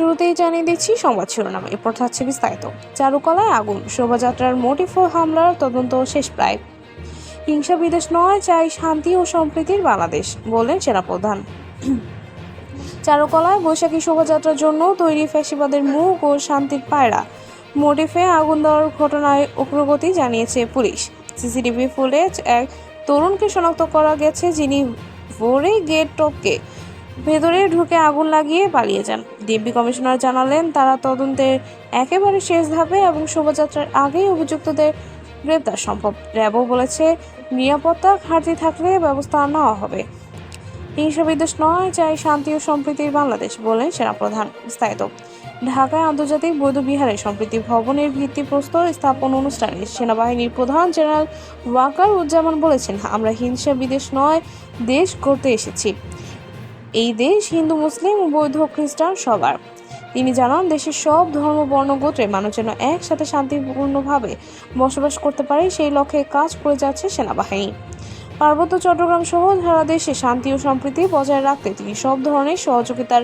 শুরুতেই জানিয়ে দিচ্ছি সংবাদ শিরোনাম, এরপর থাকছে বিস্তারিত। চারুকলায় আগুন, শোভাযাত্রার মোটিভ ও হামলার তদন্ত শেষ প্রায়। হিংসা বিদেশ নয়, চাই শান্তি ও সম্প্রীতির বাংলাদেশ, বললেন সেনাপ্রধান। চারুকলায় বৈশাখী শোভাযাত্রার জন্য তৈরি ফ্যাসিবাদের মুখ ও শান্তির পায়রা মোটিফে আগুন দেওয়ার ঘটনায় অগ্রগতি জানিয়েছে পুলিশ। সিসিটিভি ফুটেজ এক তরুণকে শনাক্ত করা গেছে, যিনি ভোরে গেট টপকে ভেতরে ঢুকে আগুন লাগিয়ে পালিয়ে যান। ডিএমপি কমিশনার জানালেন, তারা তদন্তের একেবারে শেষ ধাপে এবং শোভাযাত্রার আগেই অভিযুক্তদের গ্রেপ্তার সম্ভব। র্যাবও বলেছে, নিরাপত্তা ঘাটতি থাকলে ব্যবস্থা নেওয়া হবে। হিংসা বিদ্বেষ নয়, চাই শান্তি ও সম্প্রীতির বাংলাদেশ, বললেন সেনাপ্রধান। বিস্তারিত। ঢাকায় আন্তর্জাতিক বৌদ্ধ বিহারে সম্প্রীতি ভবনের ভিত্তিপ্রস্তর স্থাপন অনুষ্ঠানে সেনাবাহিনীর প্রধান জেনারেল ওয়াকার উজ্জামান বলেছেন, আমরা হিংসা বিদ্বেষ নয়, দেশ গড়তে এসেছি। এই দেশ হিন্দু, মুসলিম, বৌদ্ধ, খ্রিস্টান সবার। তিনি জানান, দেশের সব ধর্ম, বর্ণ, গোত্রের মানুষ যেন একসাথে শান্তিপূর্ণভাবে বসবাস করতে পারে, সেই লক্ষ্যে কাজ করে যাচ্ছে সেনাবাহিনী। পার্বত্য চট্টগ্রাম সহ সারা দেশে শান্তি ও সম্প্রীতি বজায় রাখতে তিনি সব ধরনের সহযোগিতার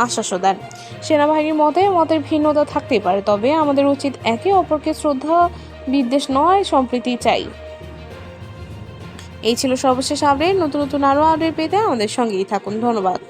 আশ্বাসও দেন। সেনাবাহিনীর মতের ভিন্নতা থাকতেই পারে, তবে আমাদের উচিত একে অপরকে শ্রদ্ধা, বিদ্বেষ নয়, সম্প্রীতি চাই। এই ছিল সর্বশেষ আপডেট। নতুন আরও আপডেট পেতে আমাদের সঙ্গেই থাকুন। ধন্যবাদ।